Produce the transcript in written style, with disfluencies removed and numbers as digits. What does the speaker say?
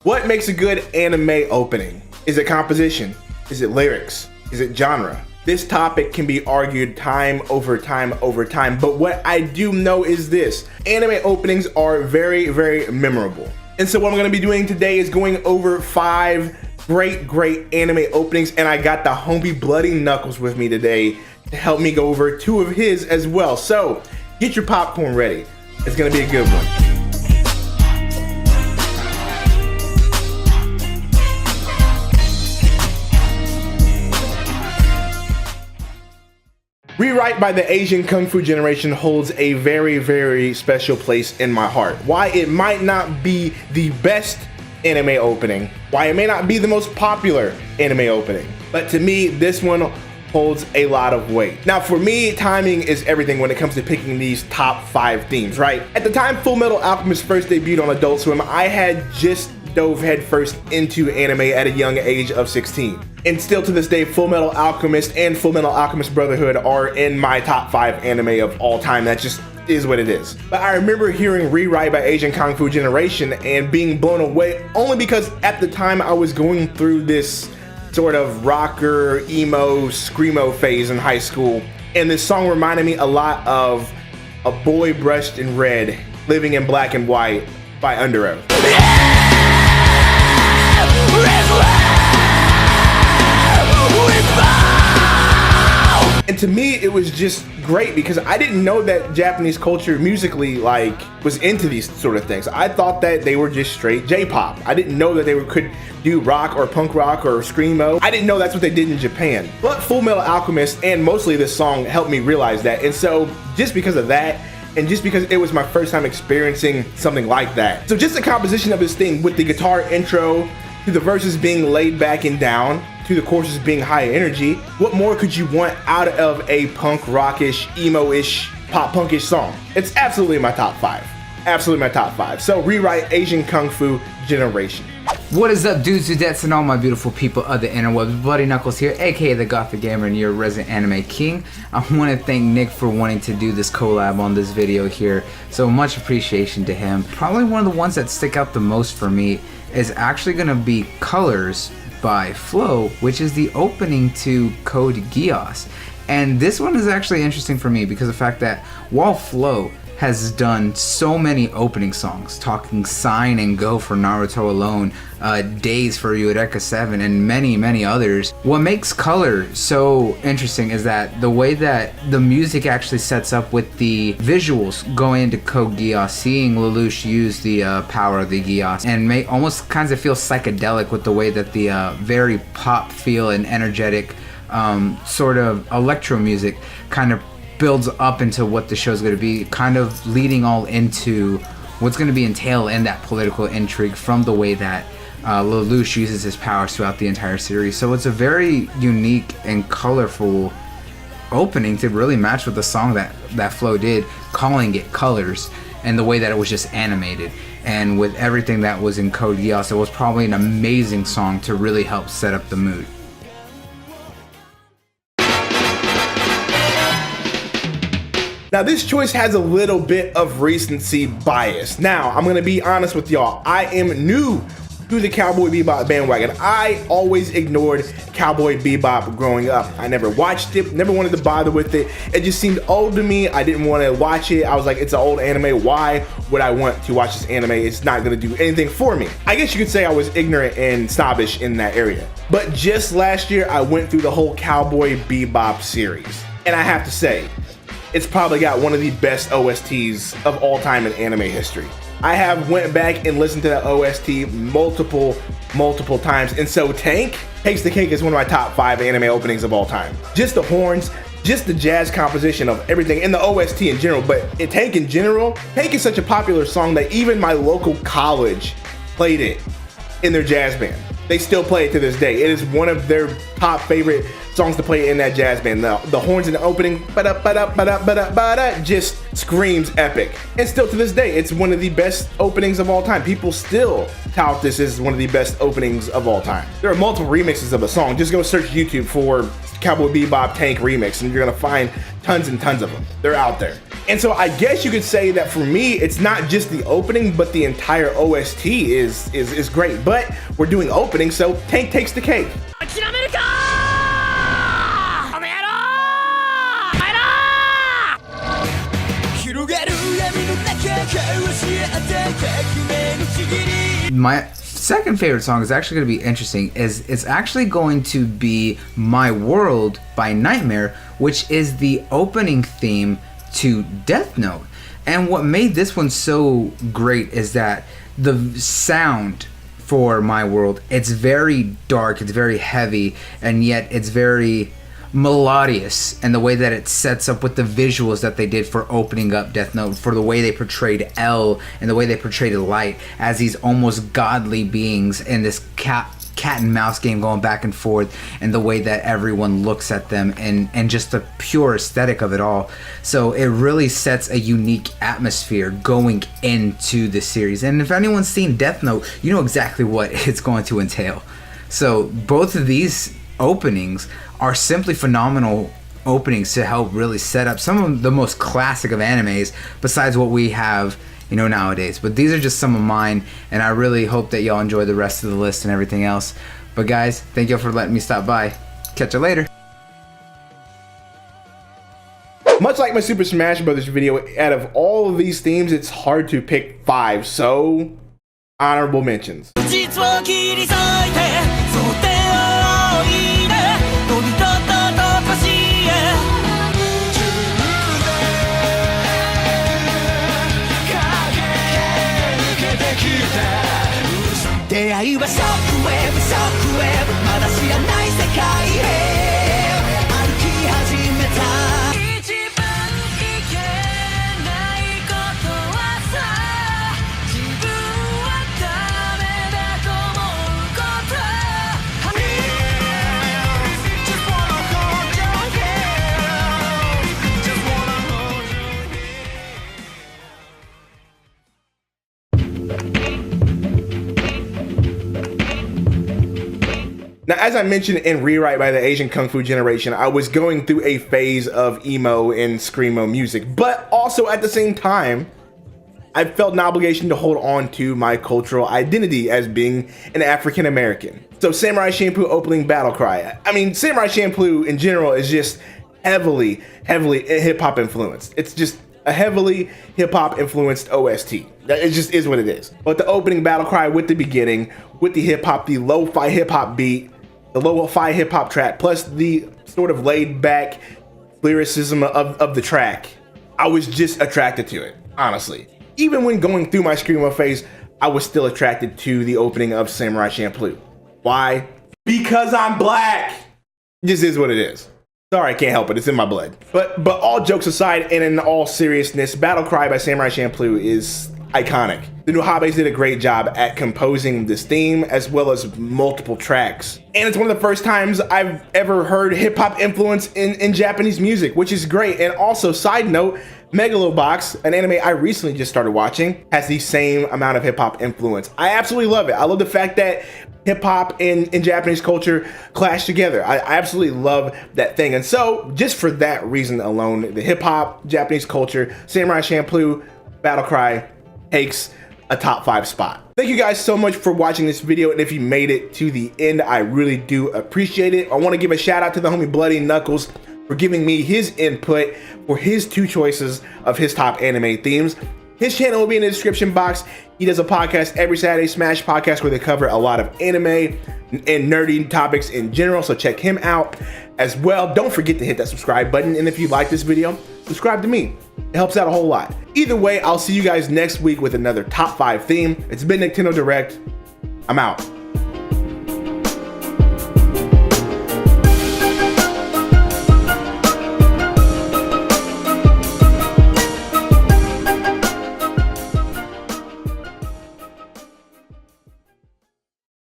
What makes a good anime opening? Is it composition? Is it lyrics? Is it genre? This topic can be argued time over time over time, but what I do know is this: anime openings are very, very memorable. And so what I'm gonna be doing today is going over 5 great anime openings, and I got the homie Bloodi Knuckles with me today to help me go over 2 of his as well. So get your popcorn ready. It's gonna be a good one. Rewrite by the Asian Kung Fu generation holds a very, very special place in my heart. Why it might not be the best anime opening, why it may not be the most popular anime opening, but to me, this one holds a lot of weight. Now for me, timing is everything when it comes to picking these top 5 themes, right? At the time Full Metal Alchemist first debuted on Adult Swim, I had just dove headfirst into anime at a young age of 16. And still to this day, Full Metal Alchemist and Full Metal Alchemist Brotherhood are in my top 5 anime of all time. That just is what it is. But I remember hearing Rewrite by Asian Kung Fu Generation and being blown away, only because at the time I was going through this sort of rocker, emo, screamo phase in high school. And this song reminded me a lot of A Boy Brushed in Red, Living in Black and White by Under Oath. And to me, it was just great because I didn't know that Japanese culture musically was into these sort of things. I thought that they were just straight J-pop. I didn't know that they could do rock or punk rock or screamo. I didn't know that's what they did in Japan. But Full Metal Alchemist and mostly this song helped me realize that. And so just because of that, and just because it was my first time experiencing something like that. So just the composition of this thing, with the guitar intro, to the verses being laid back and down, to the choruses being high energy, what more could you want out of a punk rockish, emo-ish, pop punkish song? It's absolutely my top 5. Absolutely my top 5. So Rewrite Asian Kung Fu Generation. What is up, dudes, dudettes, and all my beautiful people of the interwebs? Bloodi Knuckles here, aka the Gothic Gamer and your resident anime king. I want to thank Nick for wanting to do this collab on this video here, so much appreciation to him. Probably one of the ones that stick out the most for me is actually going to be Colors by Flow, which is the opening to Code Geass. And this one is actually interesting for me because of the fact that while Flow has done so many opening songs, talking Sign and Go for Naruto alone, Days for Eureka 7, and many others, what makes Color so interesting is that the way that the music actually sets up with the visuals going into Code Geass, seeing Lelouch use the power of the Geass, and almost kind of feel psychedelic with the way that the very pop feel and energetic sort of electro music kind of builds up into what the show's going to be, kind of leading all into what's going to be entailed in that political intrigue from the way that Lelouch uses his powers throughout the entire series. So it's a very unique and colorful opening to really match with the song that Flo did, calling it Colors, and the way that it was just animated. And with everything that was in Code Geass, it was probably an amazing song to really help set up the mood. Now this choice has a little bit of recency bias. Now, I'm gonna be honest with y'all. I am new to the Cowboy Bebop bandwagon. I always ignored Cowboy Bebop growing up. I never watched it, never wanted to bother with it. It just seemed old to me. I didn't want to watch it. I was like, it's an old anime. Why would I want to watch this anime? It's not gonna do anything for me. I guess you could say I was ignorant and snobbish in that area. But just last year, I went through the whole Cowboy Bebop series. And I have to say, it's probably got one of the best OSTs of all time in anime history. I have went back and listened to that OST multiple times, and so Tank takes the cake as one of my top 5 anime openings of all time. Just the horns, just the jazz composition of everything, and the OST in general, but in Tank in general, Tank is such a popular song that even my local college played it in their jazz band. They still play it to this day. It is one of their top favorite songs to play in that jazz band. The horns in the opening, just screams epic. And still to this day, it's one of the best openings of all time. People still tout this as one of the best openings of all time. There are multiple remixes of the song. Just go search YouTube for Cowboy Bebop Tank remix and you're gonna find tons and tons of them. They're out there. And so I guess you could say that for me, it's not just the opening, but the entire OST is great. But we're doing opening, so Tank takes the cake. My second favorite song is actually going to be interesting. It's actually going to be My World by Nightmare, which is the opening theme to Death Note. And what made this one so great is that the sound for My World, it's very dark, it's very heavy, and yet it's very melodious, and the way that it sets up with the visuals that they did for opening up Death Note, for the way they portrayed L and the way they portrayed Light as these almost godly beings in this cat and mouse game going back and forth, and the way that everyone looks at them, and just the pure aesthetic of it all. So it really sets a unique atmosphere going into the series. And if anyone's seen Death Note, you know exactly what it's going to entail. So both of these openings are simply phenomenal openings to help really set up some of the most classic of animes besides what we have, you know, nowadays. But these are just some of mine, and I really hope that y'all enjoy the rest of the list and everything else. But guys, thank y'all for letting me stop by. Catch you later. Much like my Super Smash Brothers video, out of all of these themes, it's hard to pick 5, so honorable mentions. Now, as I mentioned in Rewrite by the Asian Kung Fu Generation, I was going through a phase of emo and screamo music, but also at the same time, I felt an obligation to hold on to my cultural identity as being an African American. So Samurai Champloo opening battle cry. I mean, Samurai Champloo in general is just heavily hip hop influenced. It's just a heavily hip hop influenced OST. It just is what it is. But the opening battle cry with the beginning, with the hip hop, the lo-fi hip hop beat, the lo-fi hip hop track, plus the sort of laid back lyricism of the track, I was just attracted to it, honestly. Even when going through my screamo phase, I was still attracted to the opening of Samurai Champloo. Why? Because I'm black. This is what it is. Sorry, I can't help it. It's in my blood. But all jokes aside, and in all seriousness, Battle Cry by Samurai Champloo is iconic. The Nuhabes did a great job at composing this theme as well as multiple tracks. And it's one of the first times I've ever heard hip hop influence in Japanese music, which is great. And also, side note, Megalobox, an anime I recently just started watching, has the same amount of hip hop influence. I absolutely love it. I love the fact that hip hop and Japanese culture clash together. I absolutely love that thing. And so, just for that reason alone, the hip hop, Japanese culture, Samurai Champloo, Battle Cry takes a top 5 spot. Thank you guys so much for watching this video, and if you made it to the end, I really do appreciate it. I want to give a shout out to the homie Bloodi Knuckles for giving me his input for his 2 choices of his top anime themes. His channel will be in the description box. He does a podcast every Saturday, Smash Podcast, where they cover a lot of anime and nerdy topics in general, so check him out as well. Don't forget to hit that subscribe button, and if you like this video, subscribe to me. It helps out a whole lot. Either way, I'll see you guys next week with another top 5 theme. It's been Nicktendo Direct. I'm out.